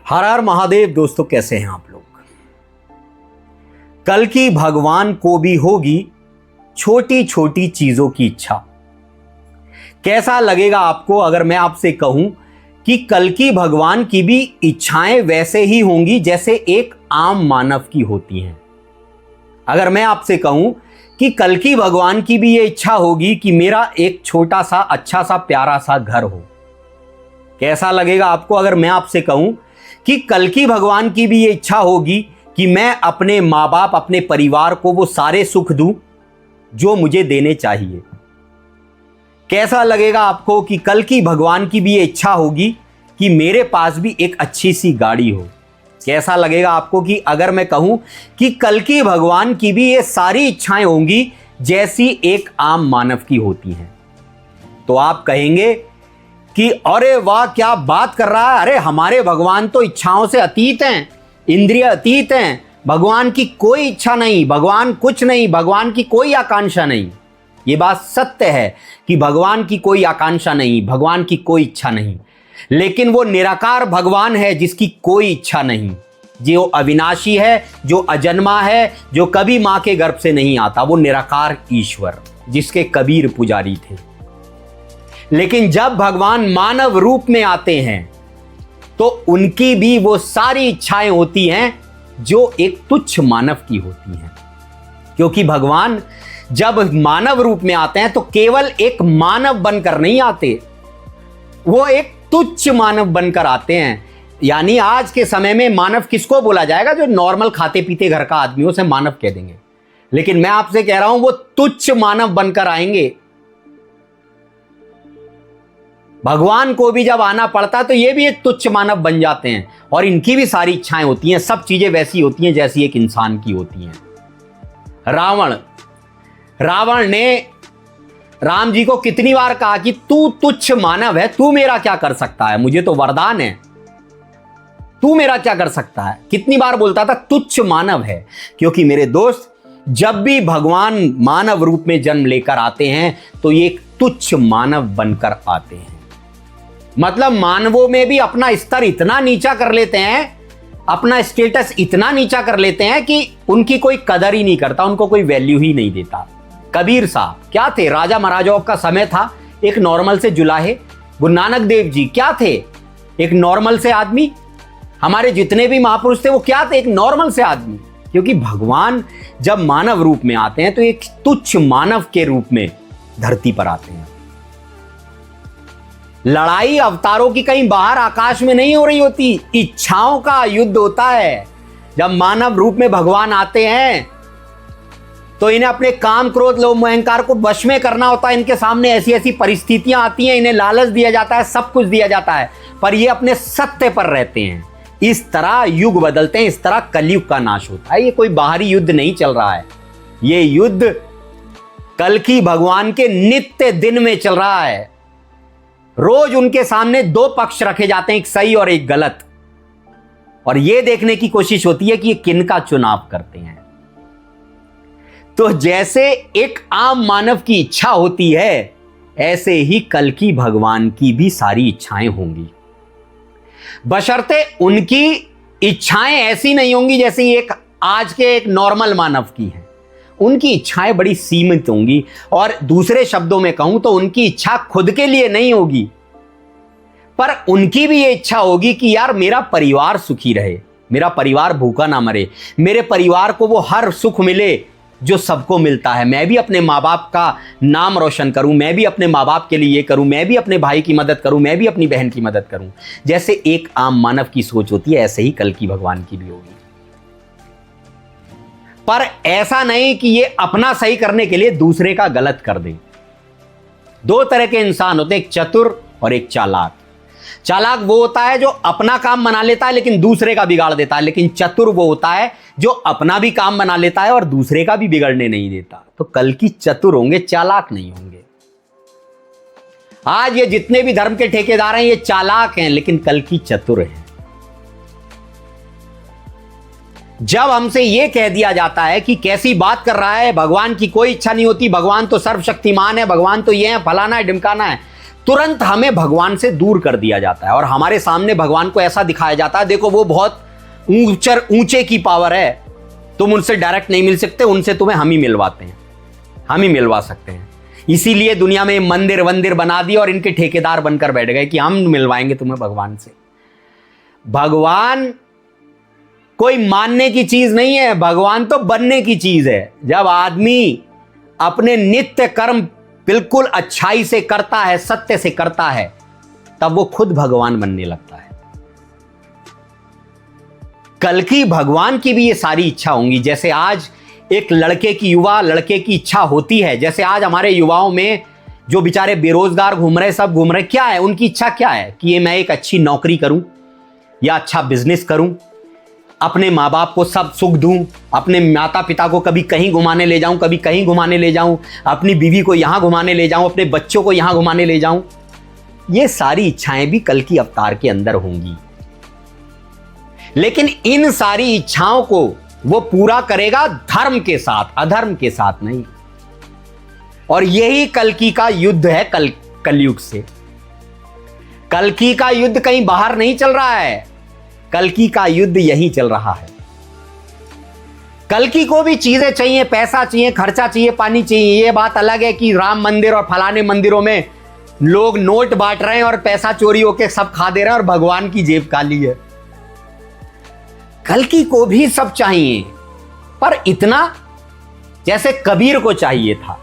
हर हर महादेव। दोस्तों कैसे हैं आप लोग। कल की भगवान को भी होगी छोटी छोटी चीजों की इच्छा। कैसा लगेगा आपको अगर मैं आपसे कहूं कि कल की भगवान की भी इच्छाएं वैसे ही होंगी जैसे एक आम मानव की होती हैं। अगर मैं आपसे कहूं कि कल की भगवान की भी ये इच्छा होगी कि मेरा एक छोटा सा अच्छा सा प्यारा सा घर हो। कैसा लगेगा आपको अगर मैं आपसे कहूं कि कल की भगवान की भी ये इच्छा होगी कि मैं अपने माँ बाप अपने परिवार को वो सारे सुख दूं जो मुझे देने चाहिए। कैसा लगेगा आपको कि कल की भगवान की भी ये इच्छा होगी कि मेरे पास भी एक अच्छी सी गाड़ी हो। कैसा लगेगा आपको कि अगर मैं कहूं कि कल की भगवान की भी ये सारी इच्छाएं होंगी जैसी एक आम मानव की होती हैं। तो आप कहेंगे कि अरे वाह क्या बात कर रहा है, अरे हमारे भगवान तो इच्छाओं से अतीत हैं, इंद्रिय अतीत हैं, भगवान की कोई इच्छा नहीं, भगवान कुछ नहीं, भगवान की कोई आकांक्षा नहीं। ये बात सत्य है कि भगवान की कोई आकांक्षा नहीं, भगवान की कोई इच्छा नहीं, लेकिन वो निराकार भगवान है जिसकी कोई इच्छा नहीं, जो अविनाशी है, जो अजन्मा है, जो कभी मां के गर्भ से नहीं आता, वो निराकार ईश्वर जिसके कबीर पुजारी थे। लेकिन जब भगवान मानव रूप में आते हैं तो उनकी भी वो सारी इच्छाएं होती हैं जो एक तुच्छ मानव की होती हैं। क्योंकि भगवान जब मानव रूप में आते हैं तो केवल एक मानव बनकर नहीं आते, वो एक तुच्छ मानव बनकर आते हैं। यानी आज के समय में मानव किसको बोला जाएगा? जो नॉर्मल खाते पीते घर का आदमी, उसे मानव कह देंगे। लेकिन मैं आपसे कह रहा हूं वो तुच्छ मानव बनकर आएंगे। भगवान को भी जब आना पड़ता है तो ये भी एक तुच्छ मानव बन जाते हैं और इनकी भी सारी इच्छाएं होती हैं, सब चीजें वैसी होती हैं जैसी एक इंसान की होती हैं। रावण ने राम जी को कितनी बार कहा कि तू तुच्छ मानव है, तू मेरा क्या कर सकता है, मुझे तो वरदान है, तू मेरा क्या कर सकता है। कितनी बार बोलता था तुच्छ मानव है। क्योंकि मेरे दोस्त, जब भी भगवान मानव रूप में जन्म लेकर आते हैं तो ये एक तुच्छ मानव बनकर आते हैं। मतलब मानवों में भी अपना स्तर इतना नीचा कर लेते हैं, अपना स्टेटस इतना नीचा कर लेते हैं कि उनकी कोई कदर ही नहीं करता, उनको कोई वैल्यू ही नहीं देता। कबीर साहब क्या थे? राजा महाराजाओं का समय था, एक नॉर्मल से जुलाहे। गुरु नानक देव जी क्या थे? एक नॉर्मल से आदमी। हमारे जितने भी महापुरुष थे वो क्या थे? एक नॉर्मल से आदमी। क्योंकि भगवान जब मानव रूप में आते हैं तो एक तुच्छ मानव के रूप में धरती पर आते हैं। लड़ाई अवतारों की कहीं बाहर आकाश में नहीं हो रही होती, इच्छाओं का युद्ध होता है। जब मानव रूप में भगवान आते हैं तो इन्हें अपने काम क्रोध लोभ मोह अहंकार को वश में करना होता है। इनके सामने ऐसी ऐसी परिस्थितियां आती हैं, इन्हें लालच दिया जाता है, सब कुछ दिया जाता है, पर ये अपने सत्य पर रहते हैं। इस तरह युग बदलते हैं, इस तरह कलयुग का नाश होता है। ये कोई बाहरी युद्ध नहीं चल रहा है, ये युद्ध कल की भगवान के नित्य दिन में चल रहा है। रोज उनके सामने दो पक्ष रखे जाते हैं, एक सही और एक गलत, और यह देखने की कोशिश होती है कि ये किनका चुनाव करते हैं। तो जैसे एक आम मानव की इच्छा होती है, ऐसे ही कल की भगवान की भी सारी इच्छाएं होंगी, बशर्ते उनकी इच्छाएं ऐसी नहीं होंगी जैसे एक आज के एक नॉर्मल मानव की हैं। उनकी इच्छाएं बड़ी सीमित होंगी, और दूसरे शब्दों में कहूं तो उनकी इच्छा खुद के लिए नहीं होगी, पर उनकी भी ये इच्छा होगी कि यार मेरा परिवार सुखी रहे, मेरा परिवार भूखा ना मरे, मेरे परिवार को वो हर सुख मिले जो सबको मिलता है। मैं भी अपने माँ बाप का नाम रोशन करूं, मैं भी अपने माँ बाप के लिए ये करूं, मैं भी अपने भाई की मदद करूं, मैं भी अपनी बहन की मदद करूं। जैसे एक आम मानव की सोच होती है, ऐसे ही कल की भगवान की भी होगी। पर ऐसा नहीं कि ये अपना सही करने के लिए दूसरे का गलत कर दे। दो तरह के इंसान होते हैं, एक चतुर और एक चालाक। चालाक वो होता है जो अपना काम बना लेता है लेकिन दूसरे का बिगाड़ देता है, लेकिन चतुर वो होता है जो अपना भी काम बना लेता है और दूसरे का भी बिगड़ने नहीं देता। तो कल की चतुर होंगे, चालाक नहीं होंगे। आज ये जितने भी धर्म के ठेकेदार हैं ये चालाक हैं, लेकिन कल की चतुर हैं। जब हमसे यह कह दिया जाता है कि कैसी बात कर रहा है, भगवान की कोई इच्छा नहीं होती, भगवान तो सर्वशक्तिमान है, भगवान तो ये है, फलाना है, ढिमकाना है, तुरंत हमें भगवान से दूर कर दिया जाता है और हमारे सामने भगवान को ऐसा दिखाया जाता है, देखो वो बहुत ऊंचे की पावर है, तुम उनसे डायरेक्ट नहीं मिल सकते, उनसे तुम्हें हम ही मिलवाते हैं, हम ही मिलवा सकते हैं। इसीलिए दुनिया में मंदिर वंदिर बना दिए और इनके ठेकेदार बनकर बैठ गए कि हम मिलवाएंगे तुम्हें भगवान से। भगवान कोई मानने की चीज नहीं है, भगवान तो बनने की चीज है। जब आदमी अपने नित्य कर्म बिल्कुल अच्छाई से करता है, सत्य से करता है, तब वो खुद भगवान बनने लगता है। कल की भगवान की भी ये सारी इच्छा होंगी। जैसे आज एक युवा लड़के की इच्छा होती है, जैसे आज हमारे युवाओं में जो बेचारे बेरोजगार घूम रहे, सब घूम रहे, क्या है उनकी इच्छा, क्या है कि ये मैं एक अच्छी नौकरी करूं या अच्छा बिजनेस करूं, अपने माँ बाप को सब सुख दूं, अपने माता पिता को कभी कहीं घुमाने ले जाऊं, कभी कहीं घुमाने ले जाऊं, अपनी बीवी को यहां घुमाने ले जाऊं, अपने बच्चों को यहां घुमाने ले जाऊं। ये सारी इच्छाएं भी कल की अवतार के अंदर होंगी, लेकिन इन सारी इच्छाओं को वो पूरा करेगा धर्म के साथ, अधर्म के साथ नहीं। और यही कल्कि का युद्ध है कलयुग से। कल्कि का युद्ध कहीं बाहर नहीं चल रहा है, कल्कि का युद्ध यही चल रहा है। कल्कि को भी चीजें चाहिए, पैसा चाहिए, खर्चा चाहिए, पानी चाहिए। ये बात अलग है कि राम मंदिर और फलाने मंदिरों में लोग नोट बांट रहे हैं और पैसा चोरी होके सब खा दे रहे हैं और भगवान की जेब खाली है। कल्कि को भी सब चाहिए, पर इतना जैसे कबीर को चाहिए था।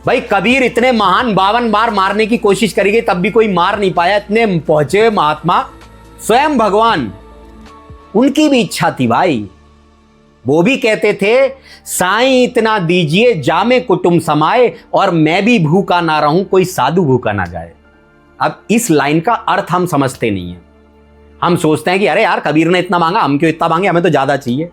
भाई कबीर इतने महान 52 बार मारने की कोशिश करी गई, तब भी कोई मार नहीं पाया। इतने पहुंचे हुए महात्मा, स्वयं भगवान, उनकी भी इच्छा थी भाई। वो भी कहते थे, साईं इतना दीजिए जामे कुटुंब समाए, और मैं भी भूखा ना रहूं, कोई साधु भूखा ना जाए। अब इस लाइन का अर्थ हम समझते नहीं है। हम सोचते हैं कि अरे यार कबीर ने इतना मांगा, हम क्यों इतना मांगे, हमें तो ज्यादा चाहिए।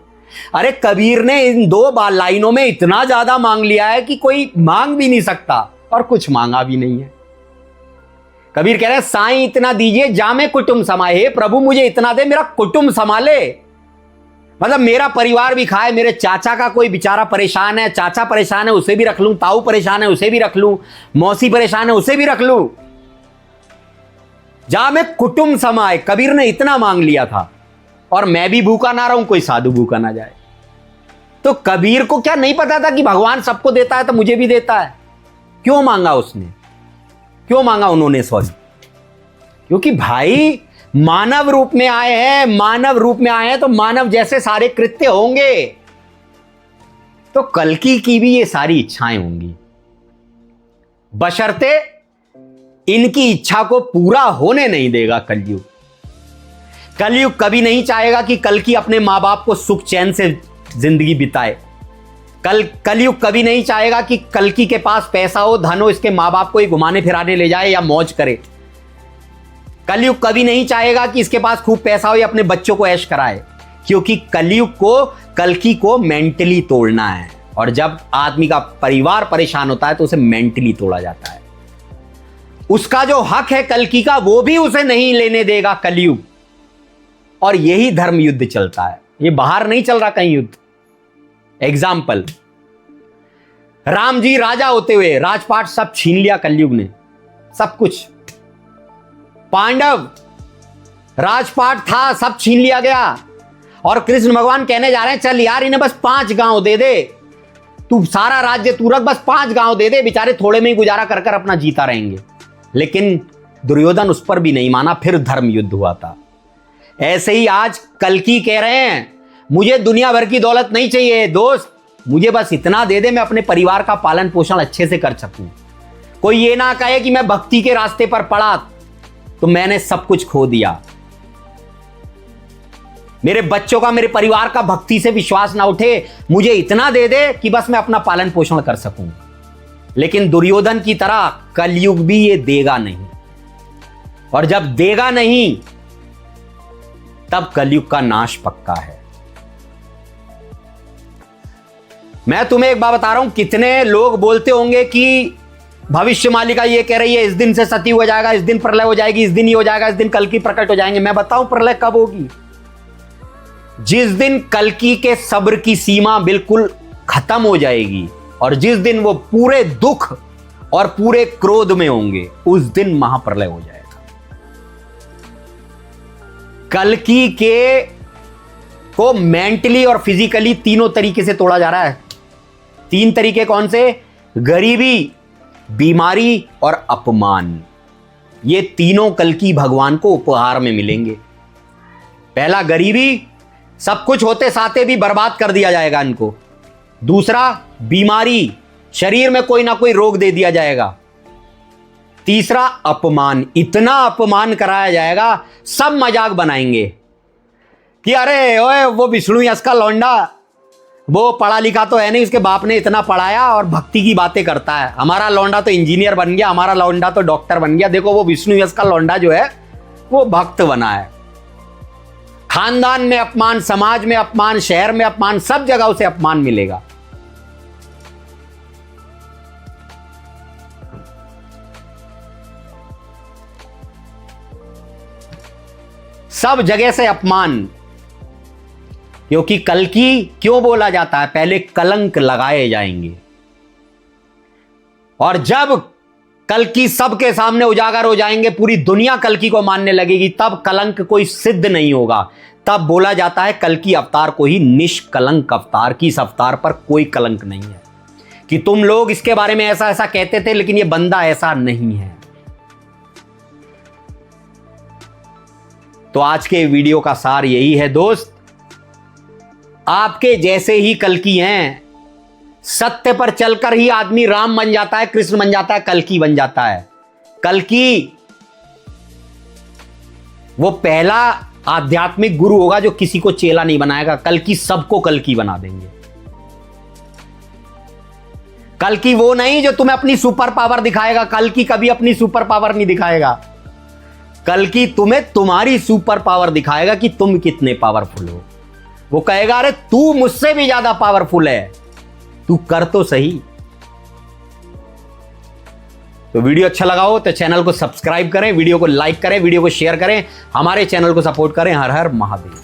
अरे कबीर ने इन 2 लाइनों में इतना ज्यादा मांग लिया है कि कोई मांग भी नहीं सकता, और कुछ मांगा भी नहीं है। कबीर कह रहे हैं, साईं इतना दीजिए जामे कुटुंब समाए, हे प्रभु मुझे इतना दे, मेरा कुटुंब संभाले, मतलब मेरा परिवार भी खाए। मेरे चाचा का कोई बेचारा परेशान है, चाचा परेशान है, उसे भी रख लूं, ताऊ परेशान है, उसे भी रख लूं, मौसी परेशान है, उसे भी रख लूं। जामे कुटुंब समाए, कबीर ने इतना मांग लिया था। और मैं भी भूखा ना रहूं, कोई साधु भूखा ना जाए। तो कबीर को क्या नहीं पता था कि भगवान सबको देता है तो मुझे भी देता है? क्यों मांगा उसने, क्यों मांगा उन्होंने? सॉरी, क्योंकि भाई मानव रूप में आए हैं, मानव रूप में आए हैं तो मानव जैसे सारे कृत्य होंगे। तो कल्कि की भी ये सारी इच्छाएं होंगी, बशर्ते इनकी इच्छा को पूरा होने नहीं देगा कलयुग। कलयुग कभी नहीं चाहेगा कि कल्कि अपने मां बाप को सुख चैन से जिंदगी बिताए। कलयुग कभी नहीं चाहेगा कि कल्कि के पास पैसा हो, धन हो, इसके मां बाप को ही घुमाने फिराने ले जाए या मौज करे। कलयुग कभी नहीं चाहेगा कि इसके पास खूब पैसा हो या अपने बच्चों को ऐश कराए, क्योंकि कलयुग को, कल्कि को मेंटली तोड़ना है। और जब आदमी का परिवार परेशान होता है तो उसे मेंटली तोड़ा जाता है। उसका जो हक है कल्कि का, वो भी उसे नहीं लेने देगा कलयुग। और यही धर्म युद्ध चलता है, ये बाहर नहीं चल रहा कहीं युद्ध। एग्जाम्पल, राम जी राजा होते हुए राजपाट सब छीन लिया कलयुग ने, सब कुछ। पांडव राजपाट था, सब छीन लिया गया। और कृष्ण भगवान कहने जा रहे हैं, चल यार इन्हें बस 5 गांव दे दे, तू सारा राज्य तू रख, बस 5 गांव दे दे, बेचारे थोड़े में ही गुजारा कर कर अपना जीता रहेंगे। लेकिन दुर्योधन उस पर भी नहीं माना, फिर धर्म युद्ध हुआ था। ऐसे ही आज कल्कि कह रहे हैं, मुझे दुनिया भर की दौलत नहीं चाहिए दोस्त, मुझे बस इतना दे दे मैं अपने परिवार का पालन पोषण अच्छे से कर सकूं। कोई ये ना कहे कि मैं भक्ति के रास्ते पर पड़ा तो मैंने सब कुछ खो दिया। मेरे बच्चों का, मेरे परिवार का भक्ति से विश्वास ना उठे, मुझे इतना दे दे कि बस मैं अपना पालन पोषण कर सकूं। लेकिन दुर्योधन की तरह कलयुग भी ये देगा नहीं, और जब देगा नहीं तब कलयुग का नाश पक्का है। मैं तुम्हें एक बात बता रहा हूं, कितने लोग बोलते होंगे कि भविष्य मालिका ये कह रही है इस दिन से सती हो जाएगा, इस दिन प्रलय हो जाएगी, इस दिन ये हो जाएगा, इस दिन कल्कि प्रकट हो जाएंगे। मैं बताऊं प्रलय कब होगी? जिस दिन कल्कि के सब्र की सीमा बिल्कुल खत्म हो जाएगी, और जिस दिन वो पूरे दुख और पूरे क्रोध में होंगे, उस दिन महाप्रलय हो जाएगा। कल्कि के को मेंटली और फिजिकली तीनों तरीके से तोड़ा जा रहा है। 3 तरीके कौन से? गरीबी, बीमारी और अपमान। ये तीनों कल्कि भगवान को उपहार में मिलेंगे। पहला गरीबी, सब कुछ होते साथे भी बर्बाद कर दिया जाएगा इनको। दूसरा बीमारी, शरीर में कोई ना कोई रोग दे दिया जाएगा। तीसरा अपमान, इतना अपमान कराया जाएगा, सब मजाक बनाएंगे कि अरे ओए वो विष्णु यश का लौंडा, वो पढ़ा लिखा तो है नहीं, उसके बाप ने इतना पढ़ाया और भक्ति की बातें करता है। हमारा लौंडा तो इंजीनियर बन गया, हमारा लौंडा तो डॉक्टर बन गया। देखो वो विष्णु यश का लौंडा जो है वो भक्त बना है। खानदान में अपमान, समाज में अपमान, शहर में अपमान, सब जगह उसे अपमान मिलेगा। सब जगह से अपमान। क्योंकि कल्कि क्यों बोला जाता है? पहले कलंक लगाए जाएंगे, और जब कल्कि सबके सामने उजागर हो जाएंगे, पूरी दुनिया कल्कि को मानने लगेगी, तब कलंक कोई सिद्ध नहीं होगा। तब बोला जाता है कल्कि अवतार को ही निष्कलंक अवतार, की इस अवतार पर कोई कलंक नहीं है, कि तुम लोग इसके बारे में ऐसा ऐसा कहते थे लेकिन ये बंदा ऐसा नहीं है। तो आज के वीडियो का सार यही है दोस्त, आपके जैसे ही कल्कि हैं। सत्य पर चलकर ही आदमी राम बन जाता है, कृष्ण बन जाता है, कल्कि बन जाता है। कल्कि वो पहला आध्यात्मिक गुरु होगा जो किसी को चेला नहीं बनाएगा। कल्कि सबको कल्कि बना देंगे। कल्कि वो नहीं जो तुम्हें अपनी सुपर पावर दिखाएगा। कल्कि कभी अपनी सुपर पावर नहीं दिखाएगा। कल्कि तुम्हें तुम्हारी सुपर पावर दिखाएगा कि तुम कितने पावरफुल हो। वो कहेगा अरे तू मुझसे भी ज्यादा पावरफुल है, तू कर तो सही। तो वीडियो अच्छा लगा हो तो चैनल को सब्सक्राइब करें, वीडियो को लाइक करें, वीडियो को शेयर करें, हमारे चैनल को सपोर्ट करें। हर हर महादेव।